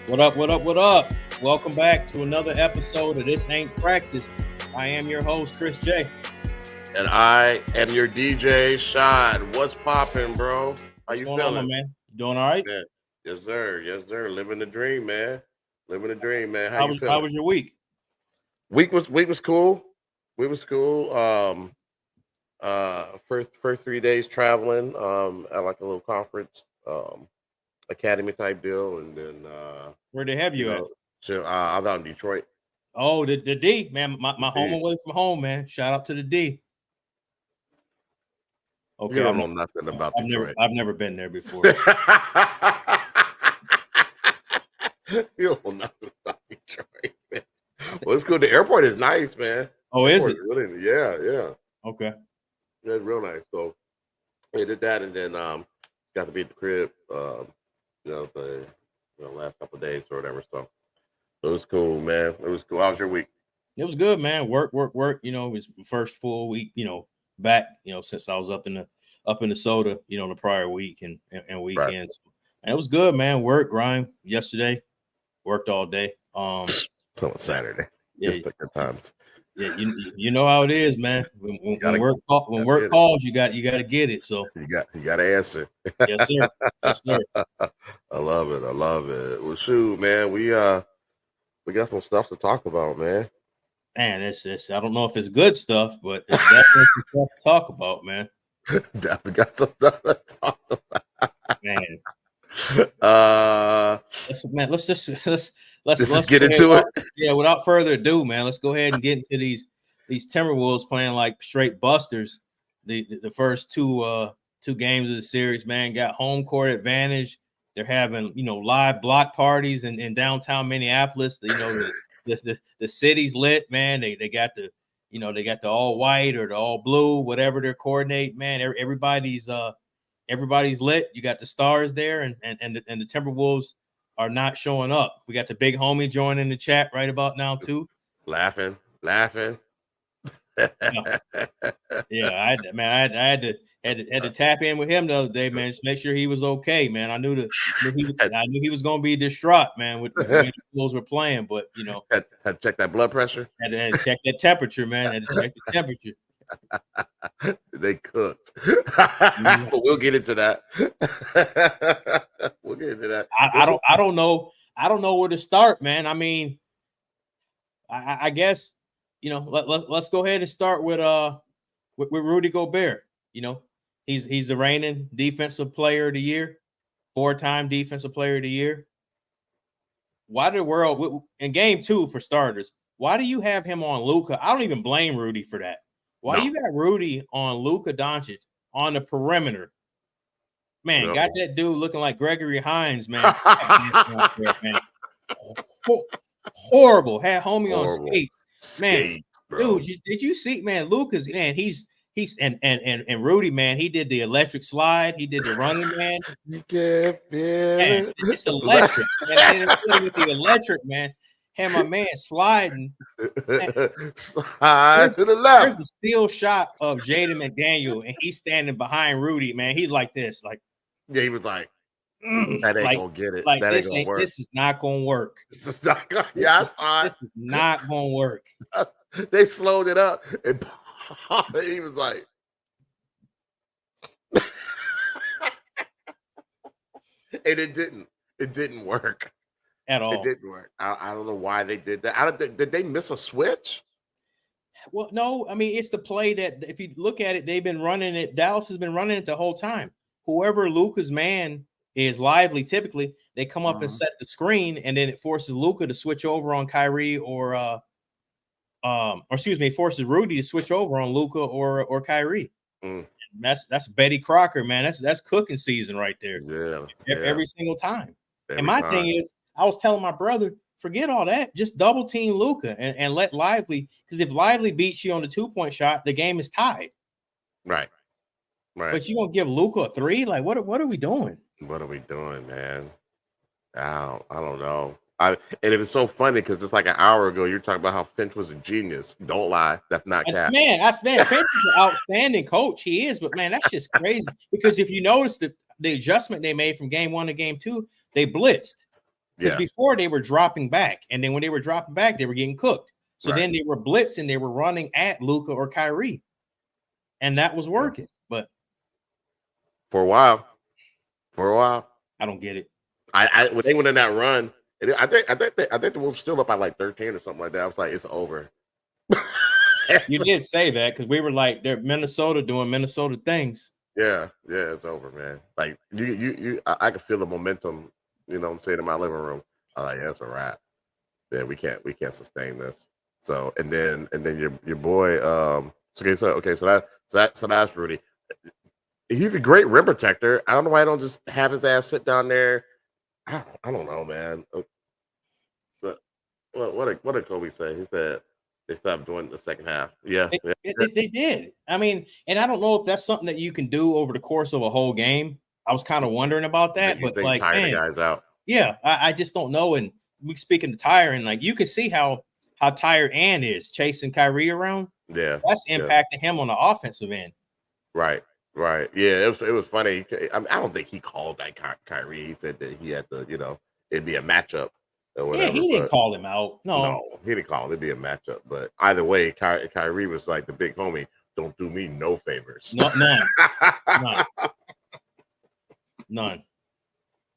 What up, what up, what up? Welcome back to another episode of This Ain't Practice. I am your host, Chris J. And I am your DJ, Shad. What's popping, bro? How you What's going feeling? on, man? You doing all right? Man, yes, sir. Yes, sir. Living the dream, man. Living the dream, man. How How you was, feeling? how was your week? Week was cool. Week was cool. First 3 days traveling, at like a little conference, academy type deal, and then Where they have you at? so I was out in Detroit. Oh, the D, man. My The home D. away from home, man. Shout out to the D. Okay, You don't know nothing about Detroit. I've never been there before. You don't know nothing about Detroit, man. Well, it's good. The airport is nice, man. Oh, is it? Really? Yeah. Okay. Yeah, it's real nice. So we did that, and then got to be at the crib, the last couple of days or whatever. So it was cool, man. It was cool. How was your week? It was good, man. Work. You know, it was my first full week, back, since I was up in the soda, the prior week and weekends. Right. And it was good, man. Work, grind. Yesterday, worked all day. Till Saturday. Yeah, just the good times. Yeah, you know how it is, man. When work calls, you got to get it. So you got to answer. Yes, sir. Yes, sir. I love it. Well, shoot, man, we got some stuff to talk about, man. Man, it's I don't know if it's good stuff, but it's definitely some stuff to talk about, man. Definitely got some stuff to talk about, man. Let's just get into it. Yeah, without further ado, man, let's go ahead and get into these Timberwolves playing like straight busters. The first two games of the series, man, got home court advantage. They're having live block parties in downtown Minneapolis. The city's lit, man. They got the the all white or the all blue, whatever they're coordinate, man. Everybody's lit. You got the stars there, and the Timberwolves are not showing up. We got the big homie joining the chat right about now too. Laughing. Yeah, I had to tap in with him the other day, man. Just make sure he was okay, man. I knew he was going to be distraught, man, with the way the Bulls were playing. But had to check that blood pressure. Had to check that temperature, man. Had to check the temperature. They cooked. But we'll get into that. I don't know where to start, man. I mean, I guess let's go ahead and start with Rudy Gobert. He's the reigning defensive player of the year, 4-time defensive player of the year. Why the world in game 2 for starters? Why do you have him on Luka? I don't even blame Rudy for that. Why you got Rudy on Luka Doncic on the perimeter? Man, got that dude looking like Gregory Hines, man. Horrible. Had homie on skates. Man, dude, did you see, man, Luka's, man, he's and Rudy, man, he did the electric slide. He did the running, man. You can feel it. It's electric. Man, with the electric, man. Had my man sliding. Slide to the left. There's a steal shot of Jaden McDaniel, and he's standing behind Rudy, man. He's like this, like. Yeah, he was like, that ain't gonna get it. Like that this ain't gonna work. This is not gonna work. This is not gonna. Yeah, this is not gonna work. They slowed it up, and he was like, and it didn't. It didn't work at all. It didn't work. I don't know why they did that. Did they miss a switch? Well, no. I mean, it's the play that if you look at it, they've been running it. Dallas has been running it the whole time. Whoever Luka's man is lively, typically they come up and set the screen, and then it forces Luka to switch over on Kyrie or forces Rudy to switch over on Luka or Kyrie. That's Betty Crocker, man. That's cooking season right there. Yeah. Every single time. Thing is, I was telling my brother, forget all that. Just double team Luka and let Lively, because if Lively beats you on the 2-point shot, the game is tied. Right. But you gonna give Luka a 3? Like, what are we doing? What are we doing, man? I don't know. And it was so funny because just like an hour ago, you're talking about how Finch was a genius. Don't lie, that's not cap. Man, Finch is an outstanding coach. He is, but man, that's just crazy. Because if you notice the adjustment they made from game 1 to game 2, they blitzed. Because before they were dropping back, and then when they were dropping back, they were getting cooked. So then they were blitzing, they were running at Luka or Kyrie, and that was working. But for a while, I don't get it. When they went in that run, I think the Wolves still up by like 13 or something like that. I was like, it's over. You did say that because we were like, they're Minnesota doing Minnesota things. Yeah, it's over, man. Like I could feel the momentum. You know what I'm saying, in my living room. I'm like, yeah, it's a wrap. Yeah, we can't sustain this. So and then your boy, so that's Rudy. He's a great rim protector. I don't know why I don't just have his ass sit down there. I don't know, man. But what did Kobe say? He said they stopped doing the second half. Yeah, they did. I mean, and I don't know if that's something that you can do over the course of a whole game. I was kind of wondering about that, but like, tire the guys out. Yeah, I just don't know. And we speaking to tiring, like you can see how tired Ant is chasing Kyrie around. Yeah, that's impacting him on the offensive end. Right. Yeah, it was funny. I don't think he called that Kyrie. He said that he had to, it'd be a matchup or whatever. Yeah, he didn't call him out. No, he didn't call it. It'd be a matchup. But either way, Kyrie was like the big homie. Don't do me no favors. None.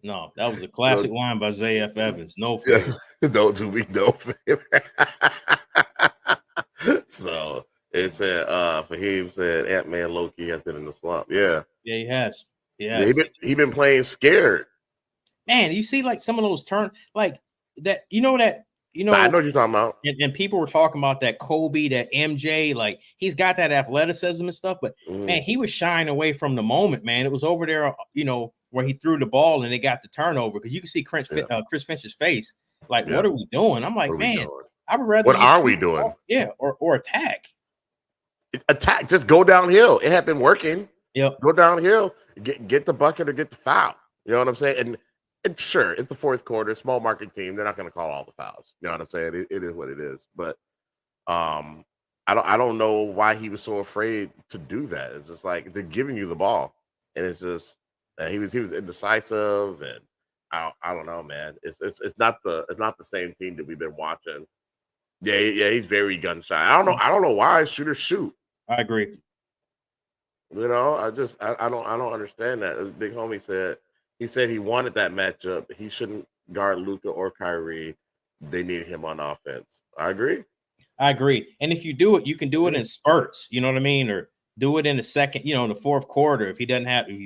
No, that was a classic line by Zay F. Evans. No favor. Don't do me no favor. So it said, Fahim said Ant-Man Loki has been in the slump. Yeah, he has. Yeah, he been playing scared. Man, you see, like some of those turn, like that. I know what you're talking about. And people were talking about that Kobe, that MJ. Like he's got that athleticism and stuff, but man, he was shying away from the moment. Man, it was over there, where he threw the ball and they got the turnover because you can see Chris Finch's face. Like, what are we doing? I'm like, man, I would rather. What are we doing? Yeah, or attack. Attack. Just go downhill. It had been working. Yep. Go downhill. Get the bucket or get the foul. You know what I'm saying? And sure, it's the fourth quarter, small market team. They're not going to call all the fouls. You know what I'm saying? It is what it is. But I don't know why he was so afraid to do that. It's just like they're giving you the ball, and it's just he was indecisive, and I don't know, man. It's not the same team that we've been watching. Yeah, he's very gun shy. I don't know why shooters shoot. I agree. I don't understand that. As Big Homie said, he wanted that matchup. He shouldn't guard Luka or Kyrie. They need him on offense. I agree. And if you do it, you can do it in spurts. You know what I mean? Or do it in the second, in the fourth quarter. If he's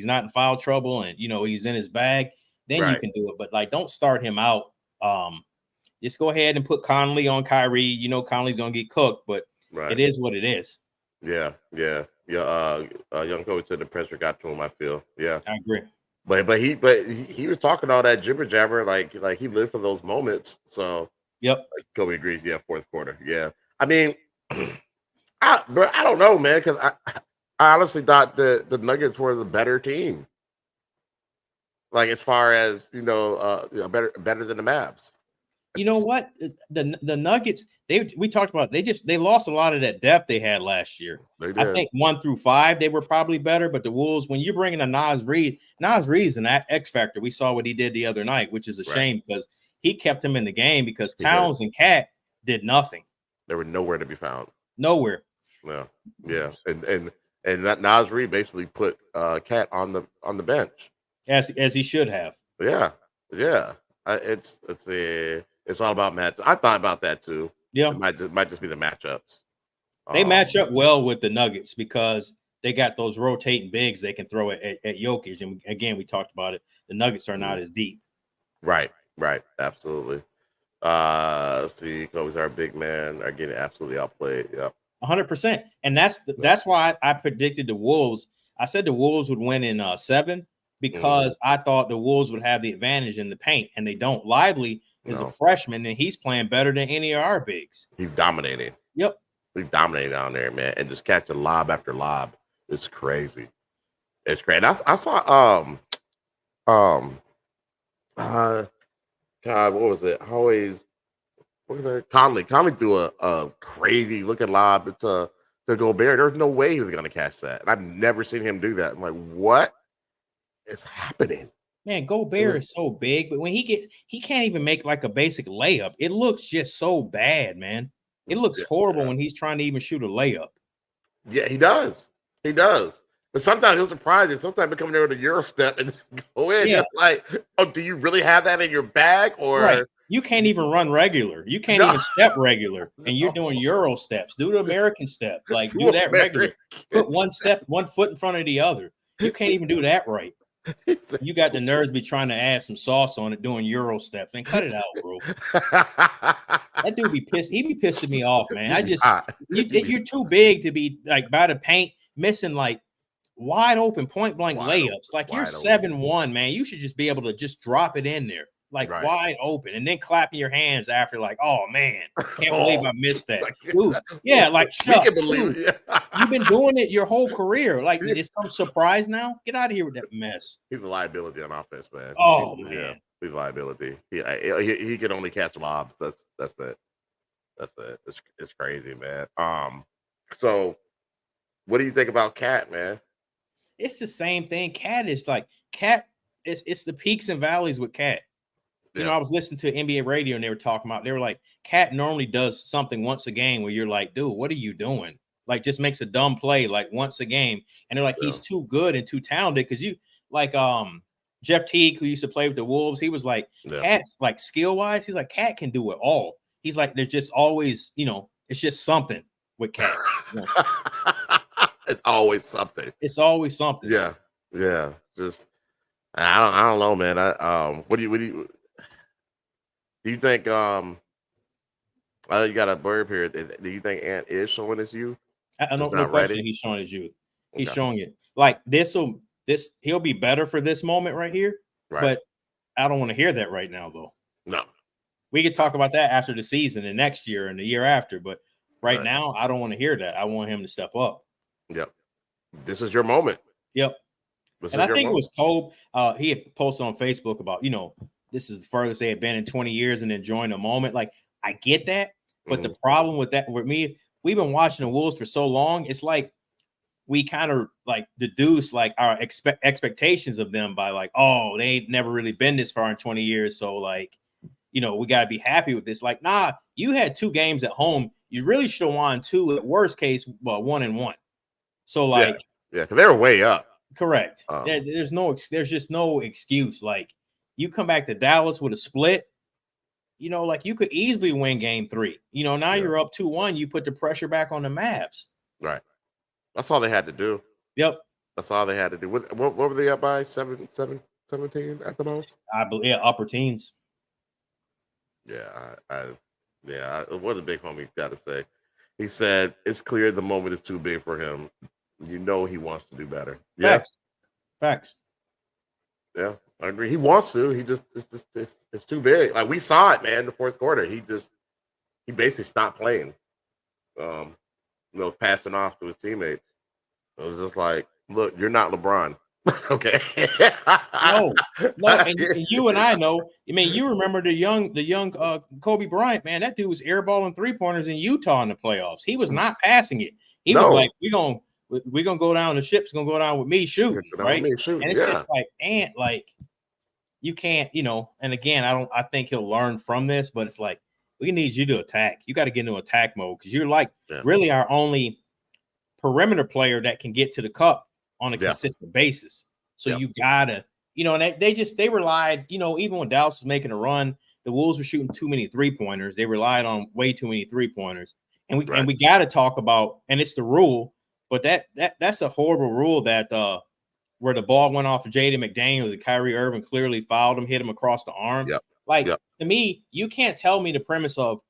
not in foul trouble and he's in his bag, then you can do it. But like, don't start him out. Just go ahead and put Conley on Kyrie. Conley's gonna get cooked, but it is what it is. Yeah. Young coach said the pressure got to him. I feel. Yeah, I agree. But he was talking all that jibber jabber like he lived for those moments. So yep. Like Kobe agrees. Yeah, fourth quarter. Yeah. I mean, I don't know, man, because I honestly thought the Nuggets were the better team. Like as far as better than the Mavs. You know what? The Nuggets, we talked about they lost a lot of that depth they had last year. I think 1 through 5 they were probably better, but the Wolves, when you're bringing a Naz Reid's an X factor. We saw what he did the other night, which is a shame because he kept him in the game because Towns and Cat did nothing. They were nowhere to be found. Nowhere. Yeah. And that Naz Reid basically put Cat on the bench as he should have. Yeah. It's all about match. I thought about that too. Yeah, it might just be the matchups. They match up well with the Nuggets because they got those rotating bigs they can throw at Jokic. And again, we talked about it. The Nuggets are not as deep. Right. Absolutely. Let's see, Kobe's our big man are getting absolutely outplayed. Yep. 100%. And that's why I predicted the Wolves. I said the Wolves would win in 7 because I thought the Wolves would have the advantage in the paint, and they don't. Lively is a freshman, and he's playing better than any of our bigs. He's dominating. Yep. He's dominating down there, man, and just catching lob after lob. It's crazy. It's great. I saw God, what was it? What was there? Conley threw a crazy looking lob to Gobert. There's no way he was gonna catch that. And I've never seen him do that. I'm like, what is happening? Man, Gobert is so big, but when he can't even make like a basic layup. It looks just so bad, man. It looks horrible when he's trying to even shoot a layup. Yeah, he does. He does. But sometimes he'll surprise you. Sometimes they come there with a Euro step and go in. Yeah. You're like, oh, do you really have that in your bag? Or right. You can't even run regular. You can't even step regular. And you're doing Euro steps. Do the American step. Like do that regular. Put one foot in front of the other. You can't even do that right. You got the nerves be trying to add some sauce on it doing Euro steps. Man, cut it out, bro. That dude be pissed. He be pissing me off, man. You're too big to be like by the paint missing like wide open point blank layups. Like you're 7'1", man. You should just be able to just drop it in there. Like wide open, and then clapping your hands after, like, oh man, can't believe I missed that. Dude, yeah, like shut. Dude, you've been doing it your whole career. Like, it's some surprise now. Get out of here with that mess. He's a liability on offense, man. Oh man, he's a liability. He can only catch lobs. That's it. That's it. It's crazy, man. So what do you think about Cat, man? It's the same thing. Cat is like Cat. It's the peaks and valleys with Cat. You know, I was listening to NBA radio and they were like, Cat normally does something once a game where you're like, dude, what are you doing? Like, just makes a dumb play like once a game. And they're like, he's too good and too talented. Cause you like Jeff Teague, who used to play with the Wolves, he was like, Cat's like skill wise, he's like, Cat can do it all. He's like, there's just always, you know, it's just something with Cat. You know? It's always something. It's always something. Yeah. Yeah. Just I don't know, man. What do you think? I know you got a burp here. Do you think Ant is showing his youth? I don't know. Question. He's showing his youth. He's showing it. Like he'll be better for this moment right here. Right. But I don't want to hear that right now, though. No. We could talk about that after the season and next year and the year after. But right now, I don't want to hear that. I want him to step up. Yep. This is your moment. Yep. And I think it was Kobe. He had posted on Facebook about, you know, this is the furthest they had been in 20 years and enjoying the moment. Like, I get that. But the problem with that, with me, we've been watching the Wolves for so long. It's like we kind of like deduce like our expectations of them by like, oh, they ain't never really been this far in 20 years. So like, you know, we got to be happy with this. Like, nah, you had 2 games at home. You really should have won 2, at worst case, 1-1. So like, yeah, because they were way up. Correct. There's just no excuse. Like, you come back to Dallas with a split, you know, like you could easily win game 3. You know, now you're up 2-1. You put the pressure back on the Mavs. Right. That's all they had to do. Yep. That's all they had to do. What were they up by? 17 at the most? I believe upper teens. Yeah. What did Big Homie got to say? He said, it's clear the moment is too big for him. You know he wants to do better. Facts. Yeah, I agree. He wants to. He just it's too big. Like we saw it, man. In the fourth quarter, he basically stopped playing. Passing off to his teammates. It was just like, look, you're not LeBron. Okay. No. And you and I know. I mean, you remember the young Kobe Bryant, man. That dude was airballing 3-pointers in Utah in the playoffs. He was not passing it. He was like, we're gonna go down. The ship's gonna go down with me shooting, right? And it's just like Ant, like you can't, you know. And again, I think he'll learn from this, but it's like we need you to attack. You got to get into attack mode because you're like really our only perimeter player that can get to the cup on a consistent basis. So you gotta, you know, and they relied, you know, even when Dallas was making a run, the Wolves were shooting too many 3-pointers. They relied on way too many 3-pointers, and we got to talk about, and it's the rule. But that's a horrible rule that where the ball went off of Jaden McDaniels and Kyrie Irving clearly fouled him, hit him across the arm. To me, you can't tell me the premise of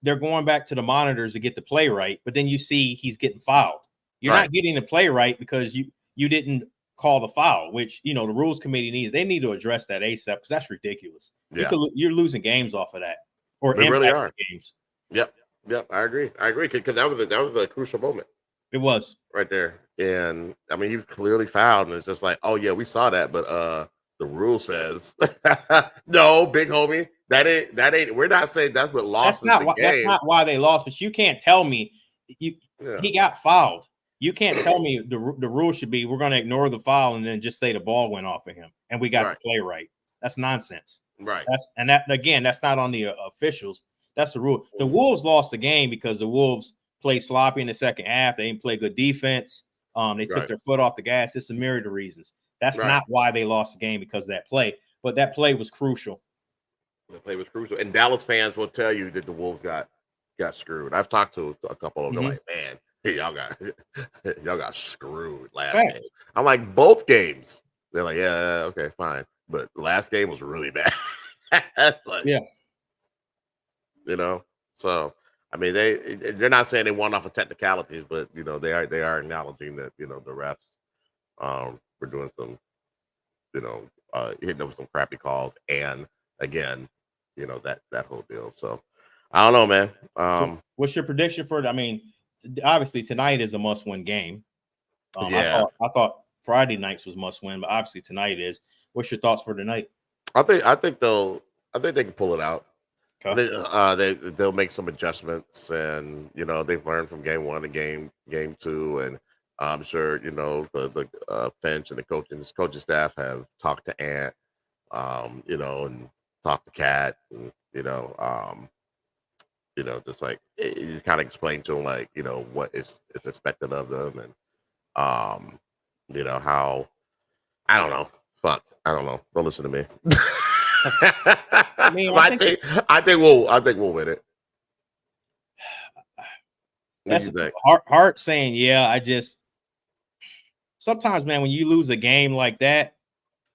they're going back to the monitors to get the play right, but then you see he's getting fouled. You're not getting the play right because you didn't call the foul, which, you know, the rules committee needs. They need to address that ASAP because that's ridiculous. You're losing games off of that, or they really are games. Yep, I agree because that was a crucial moment. It was right there. And I mean, he was clearly fouled, and it's just like, oh yeah, we saw that, but the rule says no, big homie. That ain't we're not saying that's what lost the game. That's not why they lost, but you can't tell me he got fouled. You can't tell me the rule should be we're going to ignore the foul and then just say the ball went off of him and we got Right. the play right. That's nonsense. Right. That again, that's not on the officials. That's the rule. The Mhm. Wolves lost the game because the Wolves played sloppy in the second half. They didn't play good defense. They took Right. their foot off the gas. It's a myriad of reasons. That's Right. not why they lost the game because of that play. But that play was crucial. The play was crucial, and Dallas fans will tell you that the Wolves got screwed. I've talked to a couple of them. They're like, man, y'all got screwed last Facts. game. I'm like, both games. They're like, yeah, okay, fine, but the last game was really bad. Like, Yeah. you know. So I mean, they're not saying they won off of technicalities, but you know, they are acknowledging that the refs were doing some, hitting them with some crappy calls, and again, that whole deal. So I don't know, man. So what's your prediction for it? I mean, obviously tonight is a must-win game. Yeah. I thought Friday nights was must-win, but obviously tonight is. What's your thoughts for tonight? I think they can pull it out. Okay. They'll make some adjustments, and they've learned from game one to game two, and I'm sure the Finch and his coaching staff have talked to Ant, and talked to Cat, and just like you kind of explain to them like what is expected of them, and how I don't know. Fuck, I don't know. Don't listen to me. I think we'll win it. What do you think? Hart saying, yeah. I just sometimes, man, when you lose a game like that,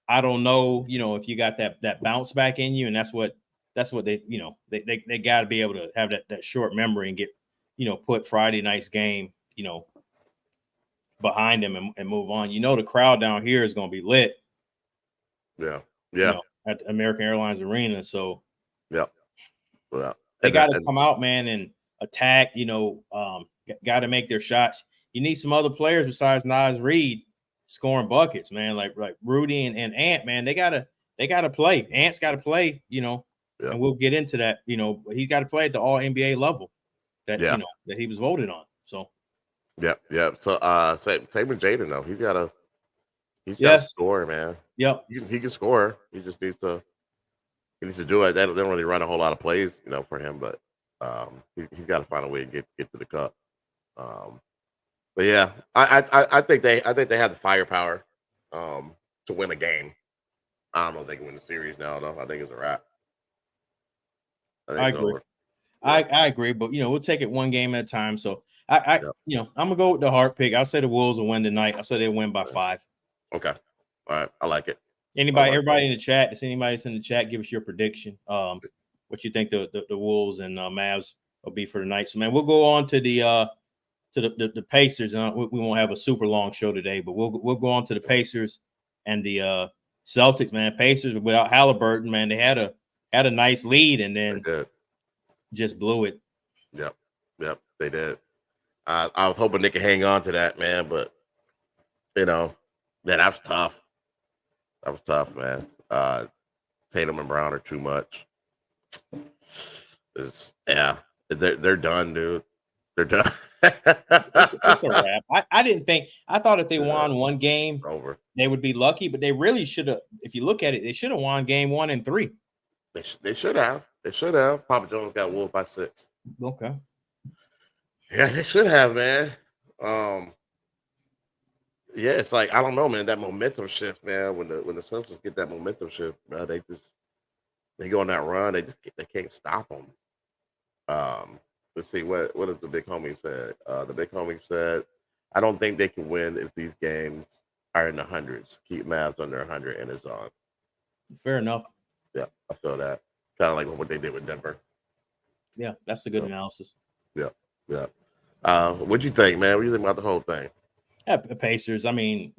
I don't know, if you got that bounce back in you, and that's what they, they got to be able to have that short memory and get, put Friday night's game, behind them and move on. The crowd down here is going to be lit. Yeah. At the American Airlines Arena. So yeah. They got to come out, man, and attack, got to make their shots. You need some other players besides Naz Reid scoring buckets, man. Like Rudy and Ant, man, they gotta play. Ant's got to play, and we'll get into that. He's got to play at the All NBA level that that he was voted on. So yeah. So same with Jaden though. He's got to score, man. Yep. He can score. He just needs to do it. They don't really run a whole lot of plays, for him, but he's got to find a way to get to the cup. But yeah, I think they have the firepower to win a game. I don't know if they can win the series now, though. I think it's a wrap. I agree. I agree, but we'll take it one game at a time. So I'm gonna go with the Hart pick. I'll say the Wolves will win tonight. I'll say they win by 5. Okay. All right. I like it. Everybody in the chat, does anybody that's in the chat give us your prediction? What you think the Wolves and Mavs will be for tonight? So man, we'll go on to the Pacers, and we won't have a super long show today, but we'll go on to the Pacers and the Celtics, man. Pacers without Halliburton, man, they had a nice lead and then just blew it. Yep, they did. I was hoping they could hang on to that, man, but that was tough. That was tough, man. Tatum and Brown are too much. They're done, dude. They're done. It's a wrap. I thought if they won one game, over, they would be lucky, but they really should have. If you look at it, they should have won game 1 and 3. They should have. They should have. Papa Jones got Wolves by 6. Okay. Yeah, they should have, man. Yeah, it's like I don't know, man. That momentum shift, man. When the Celtics get that momentum shift, man, they go on that run. They can't stop them. Let's see what does the big homie said. The big homie said, "I don't think they can win if these games are in the hundreds. Keep Mavs under 100 and it's on." Fair enough. Yeah, I feel that. Kind of like what they did with Denver. Yeah, that's a good analysis. Yeah. What'd you think, man? What do you think about the whole thing? Yeah, Pacers. I mean,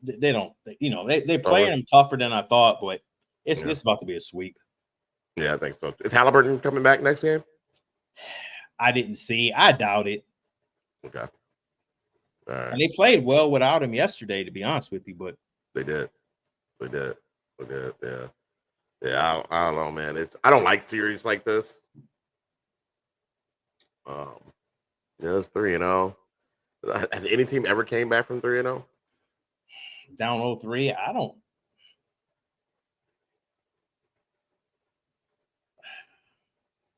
they don't. They playing them tougher than I thought, but it's about to be a sweep. Yeah, I think so. Is Halliburton coming back next game? I didn't see. I doubt it. Okay. All right. And they played well without him yesterday, to be honest with you. But they did. Yeah. I don't know, man. I don't like series like this. It's 3-0. Has any team ever came back from 3-0? Down 0-3. I don't.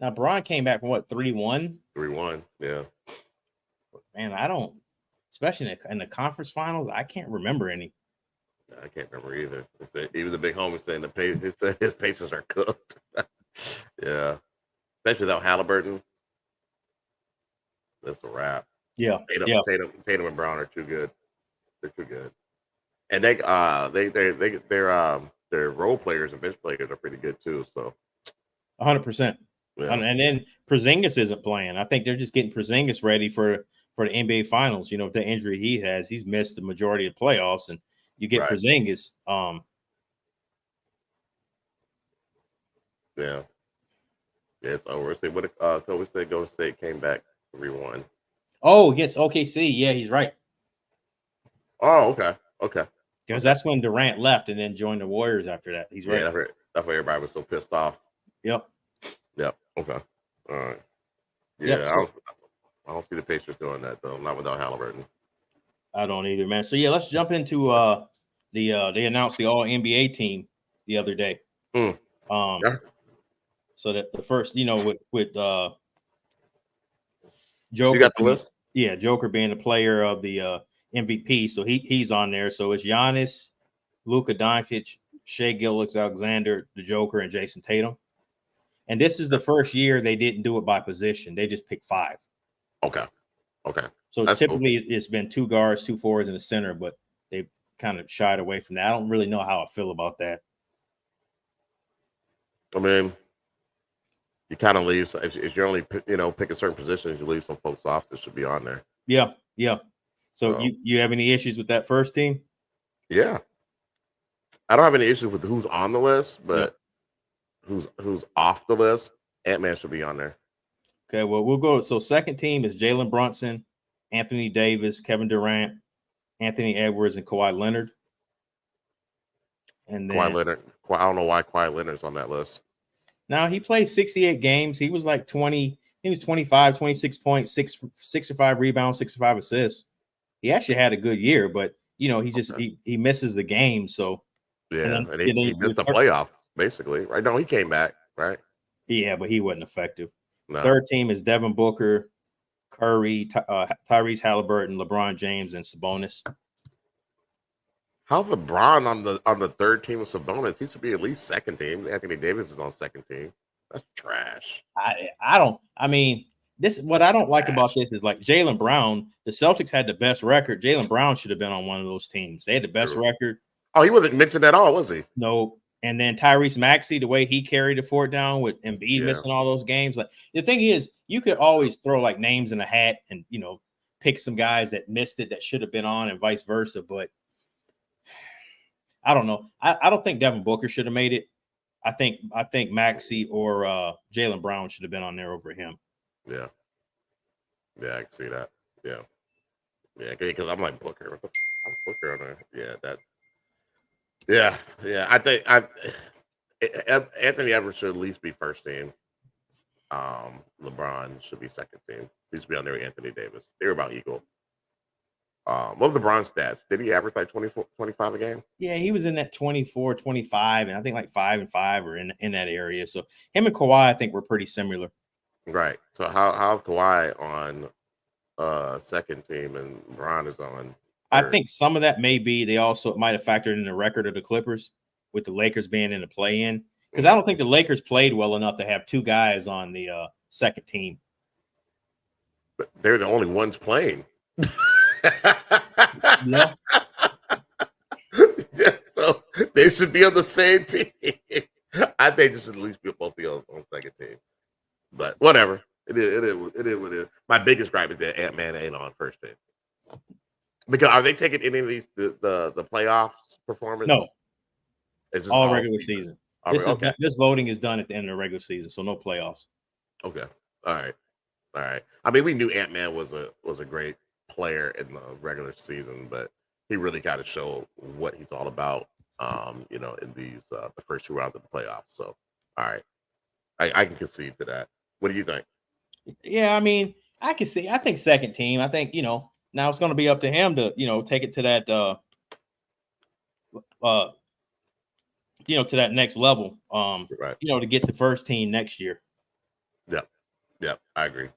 Now, Braun came back from what, 3-1? 3-1, yeah. Man, I don't, especially in the conference finals, I can't remember any. I can't remember either. Even the big homie saying his Pacers are cooked. Yeah. Especially without Halliburton. That's a wrap. Yeah. Tatum and Brown are too good. They're too good. And their role players and bench players are pretty good too. So 100%. yeah. And then Porzingis isn't playing. I think they're just getting Porzingis ready for the NBA Finals. You know, the injury he has, he's missed the majority of the playoffs, and you get Right. Porzingis. Yeah. Yeah, it's over. Say what Kobe said. Golden State came back 3-1. Oh, against OKC. Yeah, he's right. Oh, okay. Okay. Because that's when Durant left and then joined the Warriors after that. He's right. Yeah, that's why everybody was so pissed off. Yep. Yep. Okay. All right. Yeah, Yep, I don't see the Pacers doing that though. Not without Halliburton. I don't either, man. So yeah, let's jump into they announced the All NBA team the other day. Yeah. So that the first, you know, with Joker. You got the list? Yeah, Joker being the player of the MVP, so he's on there. So it's Giannis, Luka Doncic, Shai Gilgeous-Alexander, the Joker, and Jason Tatum. And this is the first year they didn't do it by position; they just picked 5. Okay. So that's typically cool. It's been 2 guards, 2 forwards in the center, but they kind of shied away from that. I don't really know how I feel about that. I mean, you kind of leave if you're only picking certain positions, you leave some folks off that should be on there. Yeah. So you have any issues with that first team? Yeah, I don't have any issues with who's on the list, but who's off the list, Ant-Man should be on there. Okay, well, we'll go. So second team is Jalen Brunson, Anthony Davis, Kevin Durant, Anthony Edwards, and Kawhi Leonard. And then Kawhi Leonard. I don't know why Kawhi Leonard's on that list. Now he played 68 games. He was like 20. He was 25, 26 points, 6 or 5 rebounds, 6 or 5 assists. He actually had a good year, but you know he just he misses the game. So yeah, and he missed the playoffs basically, right? No, he came back, right? Yeah, but he wasn't effective. No. Third team is Devin Booker, Curry, Tyrese Halliburton, LeBron James, and Sabonis. How's LeBron on the third team with Sabonis? He should be at least second team. Anthony Davis is on second team. That's trash. I don't. I mean, what I don't like about this is like Jaylen Brown. The Celtics had the best record. Jaylen Brown should have been on one of those teams. They had the best record. Oh, he wasn't mentioned at all, was he? No. And then Tyrese Maxey, the way he carried the fort down with Embiid missing all those games. Like the thing is, you could always throw like names in a hat and pick some guys that missed it that should have been on and vice versa. But I don't know. I don't think Devin Booker should have made it. I think Maxey or Jaylen Brown should have been on there over him. Yeah, I can see that. Yeah, because I'm like Booker. I'm Booker on there. Yeah. I think Anthony Edwards should at least be first team. LeBron should be second team. He should be on there with Anthony Davis. They're about equal. What was LeBron's stats? Did he average like 24, 25 a game? Yeah, he was in that 24, 25, and I think like 5 and 5 or in that area. So him and Kawhi, I think, were pretty similar. Right. So how's Kawhi on second team and LeBron is on third? I think some of that may be it might have factored in the record of the Clippers with the Lakers being in the play-in. Because I don't think the Lakers played well enough to have 2 guys on the second team. But they're the only ones playing. Yeah. So they should be on the same team. I think they should at least both be on second team. But whatever. It is what it is. My biggest gripe is that Ant-Man ain't on first team. Because are they taking any of these the playoffs performance? No. It's just all regular season. This voting is done at the end of the regular season, so no playoffs. Okay. All right. I mean, we knew Ant-Man was a great player in the regular season, but he really got to show what he's all about in these the first 2 rounds of the playoffs. So all right. I can concede to that. What do you think? Yeah, I mean, I can see. I think second team. I think, Now it's going to be up to him to, take it to that, to that next level. Right. To get the first team next year. Yeah, I agree.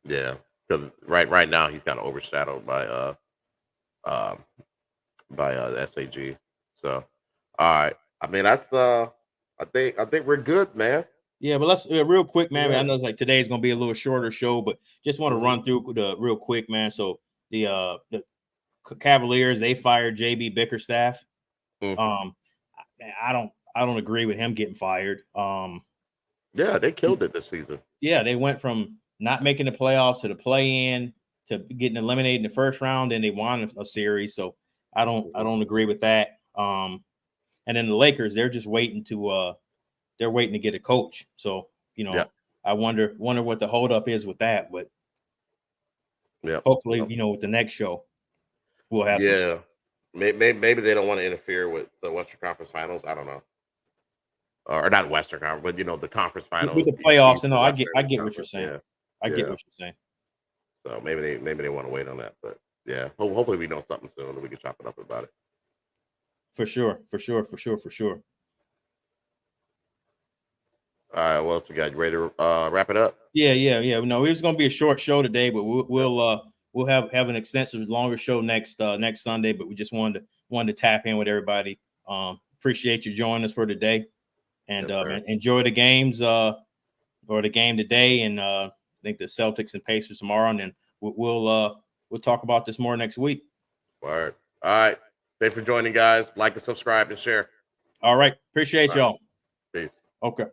Yeah, because right now he's kind of overshadowed by the SAG. So, all right. I mean, that's I think we're good, man. Yeah, but let's real quick, man. Yeah. I know like today's gonna be a little shorter show, but just want to run through the real quick, man. So the Cavaliers, they fired JB Bickerstaff. Mhm. I don't agree with him getting fired. Yeah, they killed it this season. Yeah, they went from not making the playoffs to the play-in to getting eliminated in the first round, and they won a series. So I don't agree with that. And then the Lakers, they're just waiting to get a coach. So I wonder what the holdup is with that. But hopefully, with the next show, we'll have some. Maybe they don't want to interfere with the Western Conference Finals. I don't know. Or not Western Conference, but the conference finals with the playoffs. And I get Western what you're saying. Yeah. I get what you're saying. So maybe they want to wait on that, but yeah, hopefully we know something soon and we can chop it up about it. For sure. All right, what else we got? You ready to wrap it up? Yeah. No, it was going to be a short show today, but we'll have an extensive, longer show next Sunday. But we just wanted to tap in with everybody. Appreciate you joining us for today, and enjoy the games or the game today, and I think the Celtics and Pacers tomorrow, and then we'll talk about this more next week. All right. Thanks for joining, guys. Like and subscribe and share. All right. Appreciate y'all. Peace. Okay.